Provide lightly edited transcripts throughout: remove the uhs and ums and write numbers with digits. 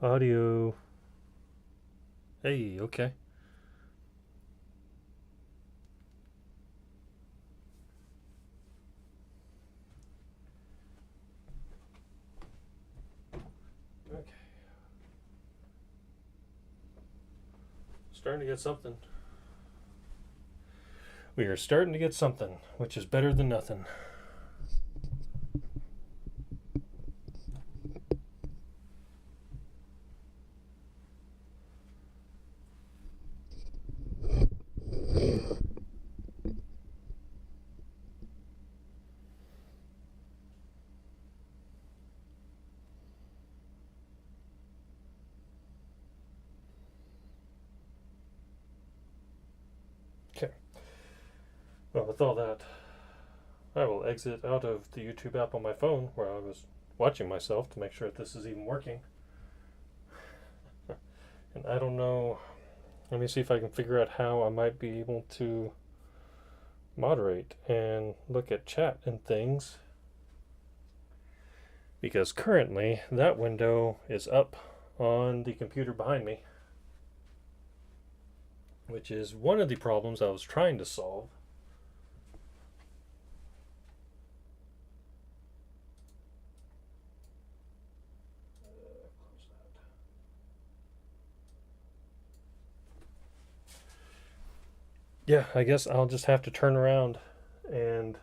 Audio. Hey, okay. Okay. Starting to get something. We are starting to get something, which is better than nothing. Okay. Well, with all that, I will exit out of the YouTube app on my phone where I was watching myself to make sure that this is even working. And I don't know. Let me see if I can figure out how I might be able to moderate and look at chat and things. Because currently that window is up on the computer behind me, which is one of the problems I was trying to solve. Yeah, I guess I'll just have to turn around and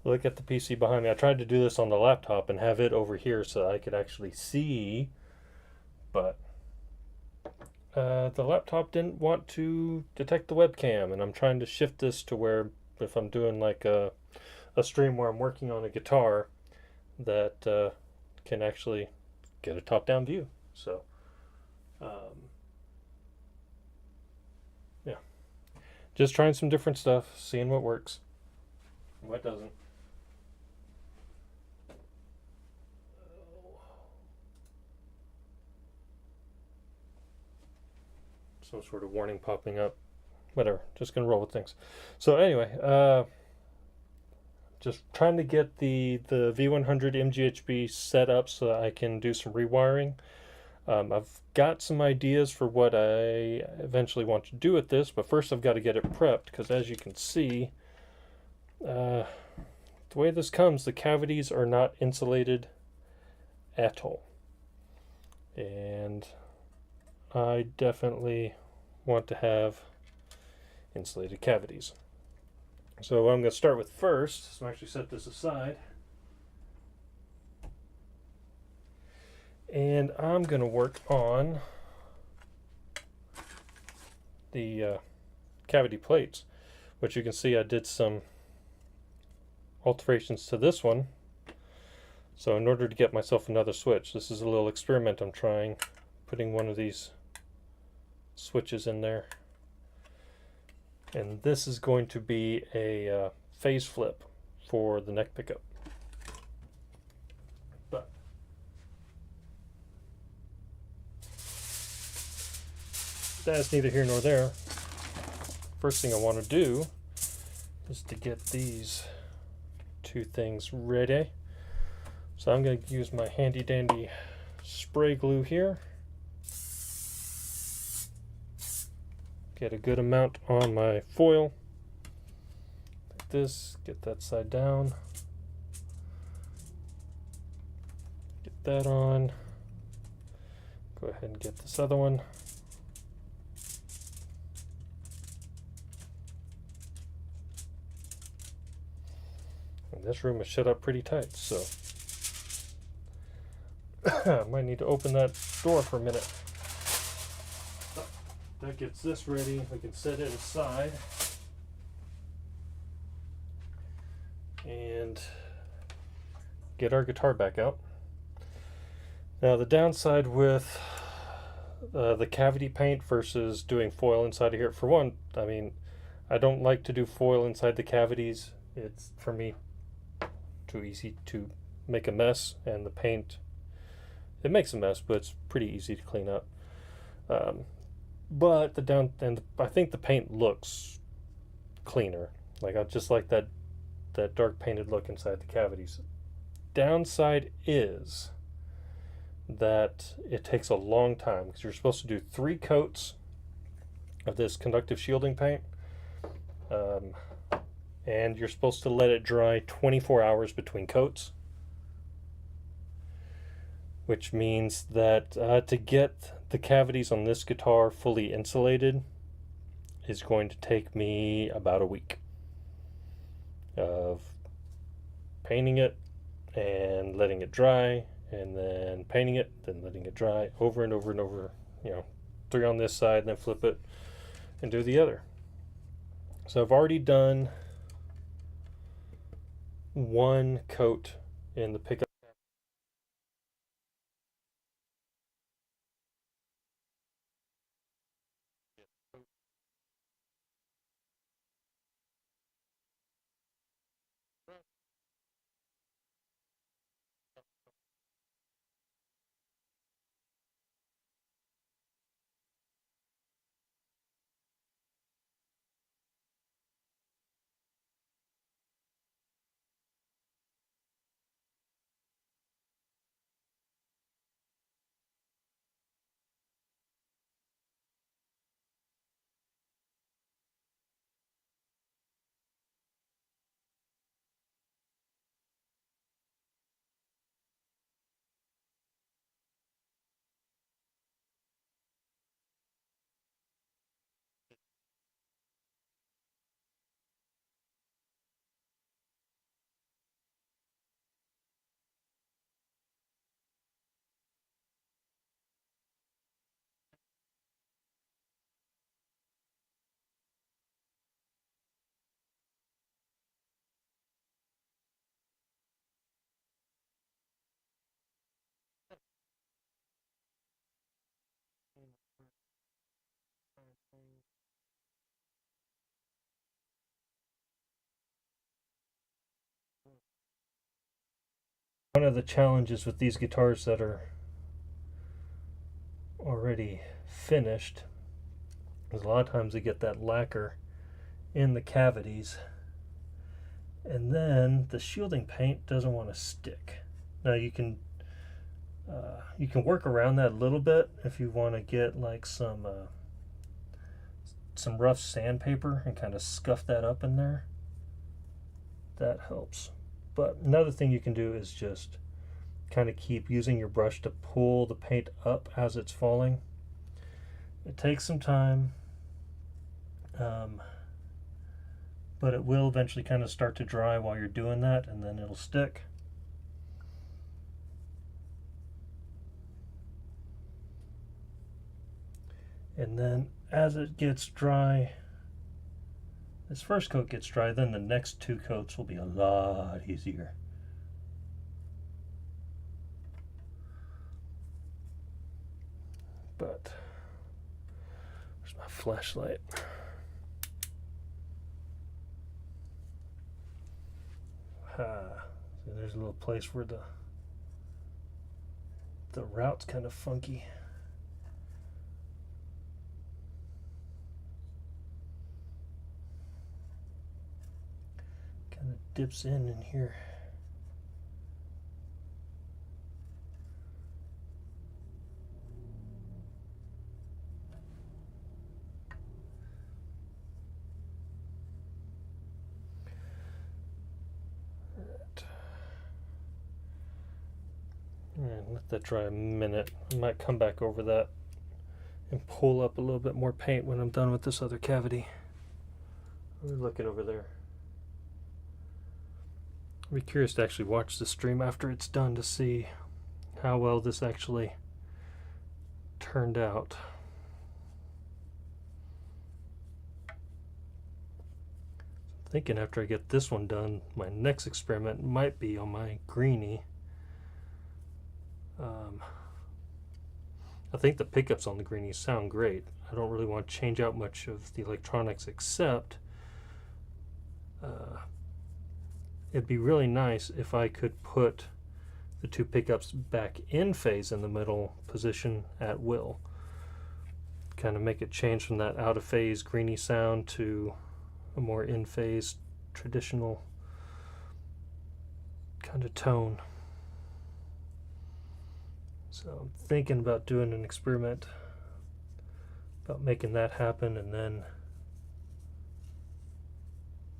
look at the PC behind me. I tried to do this on the laptop and have it over here so I could actually see, but the laptop didn't want to detect the webcam, and I'm trying to shift this to where if I'm doing like a stream where I'm working on a guitar, that can actually get a top-down view. So yeah, just trying some different stuff, seeing what works, what doesn't. Some sort of warning popping up. Whatever, just gonna roll with things. So anyway, just trying to get the V100MGHB set up so that I can do some rewiring. I've got some ideas for what I eventually want to do with this, but first I've got to get it prepped, because as you can see, the way this comes, the cavities are not insulated at all. And I definitely want to have insulated cavities. So what I'm going to start with first, so I'm actually set this aside, and I'm going to work on the cavity plates, which you can see I did some alterations to this one. So in order to get myself another switch, this is a little experiment I'm trying, putting one of these switches in there. And this is going to be a phase flip for the neck pickup. But that's neither here nor there. First thing I want to do is to get these two things ready. So I'm going to use my handy dandy spray glue here. Get a good amount on my foil, like this, get that side down, get that on, go ahead and get this other one. And this room is shut up pretty tight, so I might need to open that door for a minute. That gets this ready. We can set it aside and get our guitar back out. Now the downside with the cavity paint versus doing foil inside of here, for one, I mean, I don't like to do foil inside the cavities. It's, for me, too easy to make a mess, and the paint, it makes a mess, but it's pretty easy to clean up. But I think the paint looks cleaner. Like I just like that dark painted look inside the cavities. downside is that it takes a long time because you're supposed to do 3 coats of this conductive shielding paint, and you're supposed to let it dry 24 hours between coats, which means that to get the cavities on this guitar fully insulated is going to take me about a week of painting it and letting it dry, and then painting it, then letting it dry over and over and over, 3 on this side, and then flip it and do the other. So I've already done 1 coat in the pickup. One of the challenges with these guitars that are already finished is a lot of times they get that lacquer in the cavities, and then the shielding paint doesn't want to stick. Now you can work around that a little bit if you want to get like some rough sandpaper and kind of scuff that up in there. That helps. But another thing you can do is just kind of keep using your brush to pull the paint up as it's falling. It takes some time, but it will eventually kind of start to dry while you're doing that, and then it'll stick. And then as it gets dry, this first coat gets dry, then the next 2 coats will be a lot easier. But where's my flashlight? So there's a little place where the route's kind of funky. Kind of dips in here. And let that dry a minute. I might come back over that and pull up a little bit more paint when I'm done with this other cavity. We're looking over there. I'll be curious to actually watch the stream after it's done to see how well this actually turned out. I'm thinking after I get this one done, my next experiment might be on my greenie. I think the pickups on the greenie sound great. I don't really want to change out much of the electronics, except it'd be really nice if I could put the 2 pickups back in phase in the middle position at will. Kind of make it change from that out of phase greenie sound to a more in phase traditional kind of tone. So I'm thinking about doing an experiment about making that happen, and then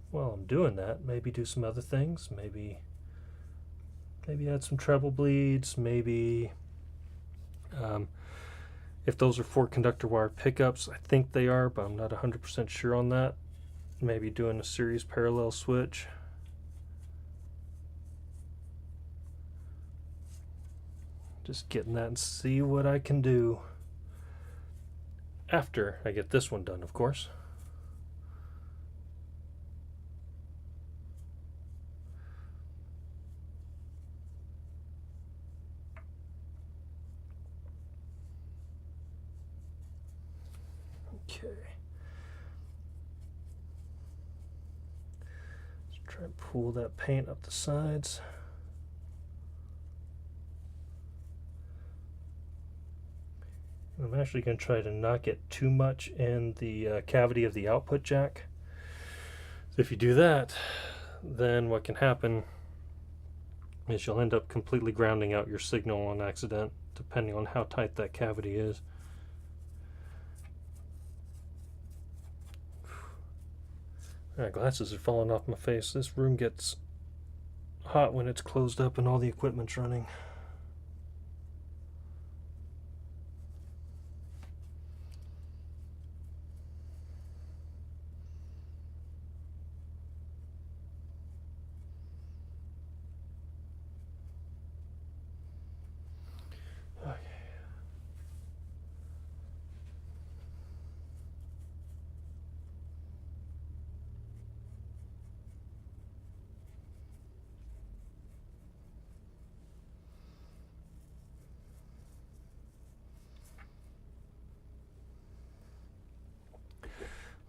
while I'm doing that, maybe do some other things. Maybe add some treble bleeds. Maybe if those are 4-conductor wire pickups, I think they are, but I'm not 100% sure on that. Maybe doing a series parallel switch. Just getting that and see what I can do after I get this one done, of course. Okay. Let's try and pull that paint up the sides. I'm actually going to try to not get too much in the cavity of the output jack. So if you do that, then what can happen is you'll end up completely grounding out your signal on accident, depending on how tight that cavity is. My glasses are falling off my face. This room gets hot when it's closed up and all the equipment's running.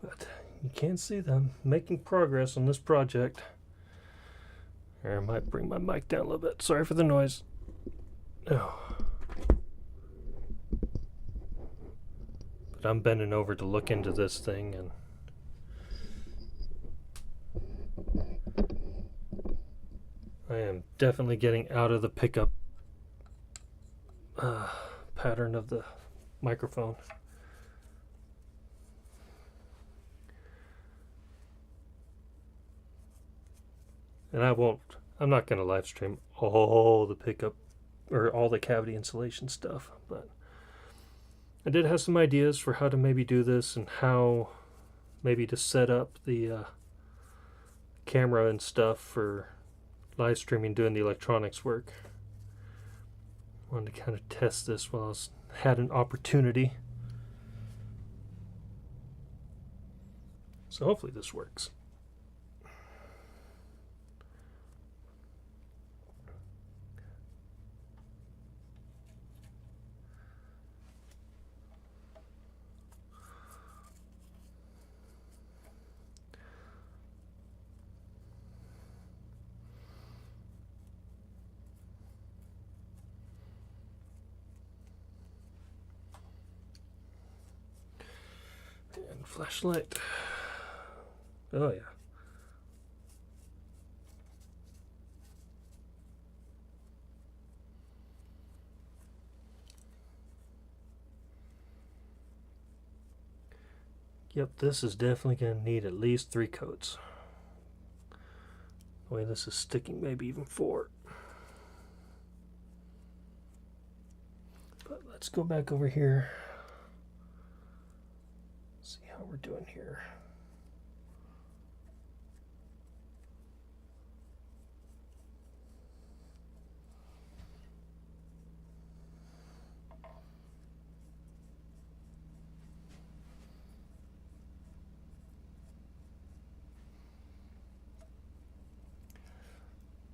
But you can see them making progress on this project. Or I might bring my mic down a little bit. Sorry for the noise. Oh. But I'm bending over to look into this thing, and I am definitely getting out of the pickup pattern of the microphone. And I'm not going to live stream all the pickup or all the cavity insulation stuff, but I did have some ideas for how to maybe do this and how maybe to set up the camera and stuff for live streaming, doing the electronics work. Wanted to kind of test this while I had an opportunity. So hopefully this works. And flashlight. Oh yeah. Yep, this is definitely going to need at least 3 coats. The way this is sticking, maybe even 4. But let's go back over here. See how we're doing here.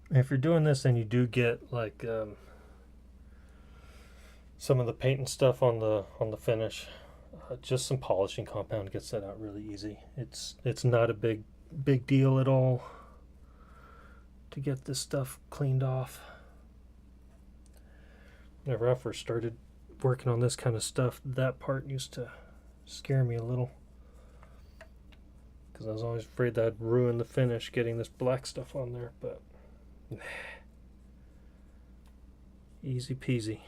If you're doing this and you do get like some of the paint and stuff on the finish, just some polishing compound gets that out really easy. It's not a big deal at all to get this stuff cleaned off. Whenever I first started working on this kind of stuff, that part used to scare me a little, because I was always afraid that I'd ruin the finish getting this black stuff on there, but easy peasy.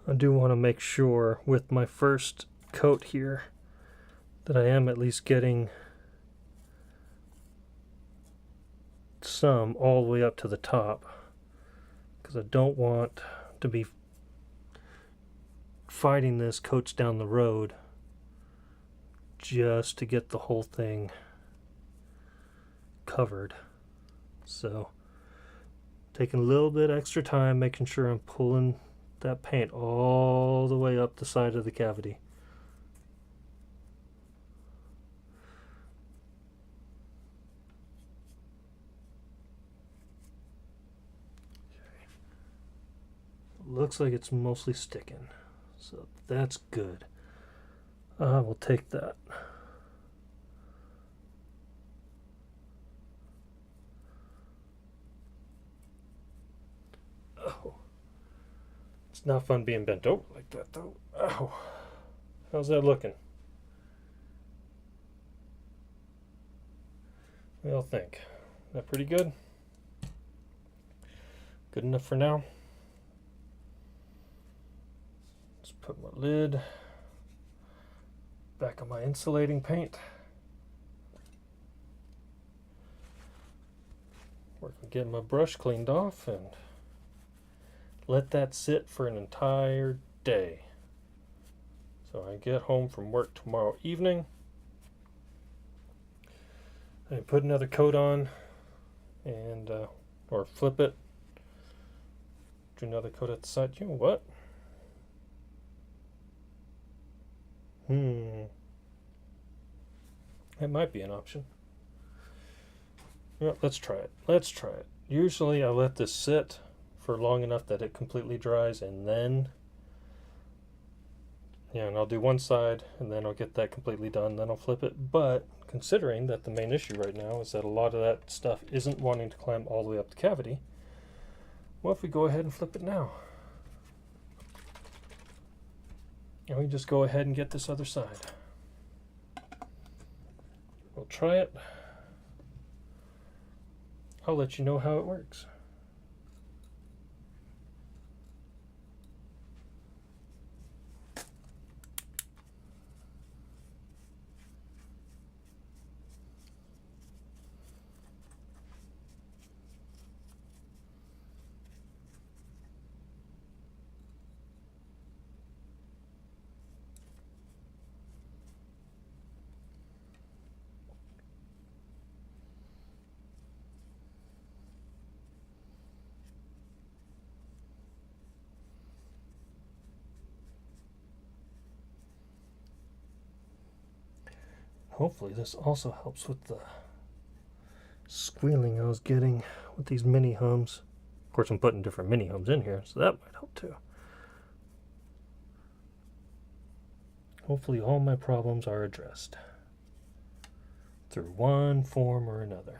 I do want to make sure with my first coat here that I am at least getting some all the way up to the top, because I don't want to be fighting this coats down the road just to get the whole thing covered. So taking a little bit extra time, making sure I'm pulling that paint all the way up the side of the cavity. Looks like it's mostly sticking, so that's good. We'll take that. Oh, it's not fun being bent over like that though. Oh, how's that looking? What do y'all think? Is that pretty good? Good enough for now? Let's put my lid back on my insulating paint. Work on getting my brush cleaned off and let that sit for an entire day. So I get home from work tomorrow evening. I put another coat on and or flip it. Do another coat at the side. You know what? It might be an option. Yeah, let's try it. Let's try it. Usually I let this sit for long enough that it completely dries, and then and I'll do one side and then I'll get that completely done, then I'll flip it. But considering that the main issue right now is that a lot of that stuff isn't wanting to climb all the way up the cavity, what if we go ahead and flip it now? And we just go ahead and get this other side. We'll try it. I'll let you know how it works. Hopefully this also helps with the squealing I was getting with these mini hums. Of course I'm putting different mini hums in here, so that might help too. Hopefully all my problems are addressed through one form or another.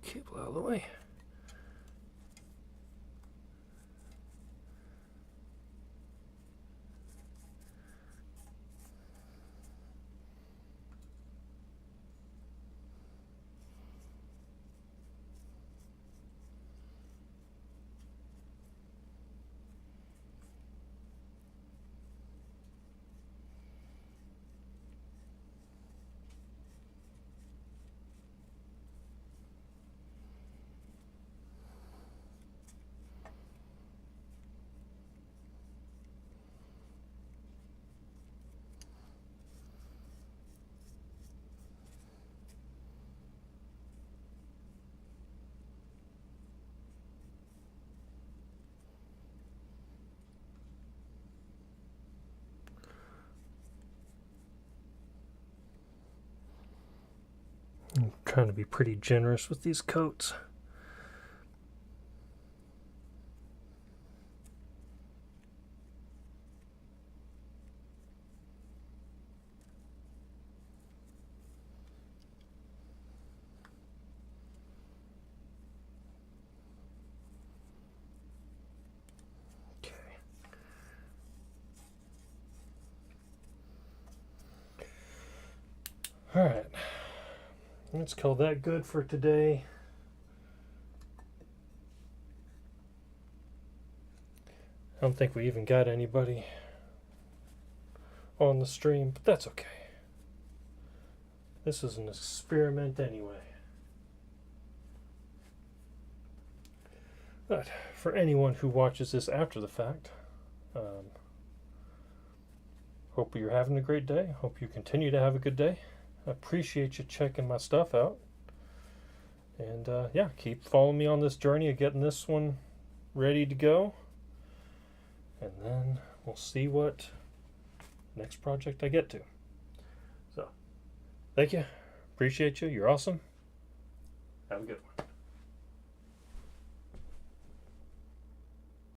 Cable out of the way. trying to be pretty generous with these coats. All right, let's call that good for today. I don't think we even got anybody on the stream, but that's okay. This is an experiment anyway. But for anyone who watches this after the fact, hope you're having a great day. Hope you continue to have a good day. I appreciate you checking my stuff out. And yeah, keep following me on this journey of getting this one ready to go. And then we'll see what next project I get to. So, thank you. Appreciate you. You're awesome. Have a good one.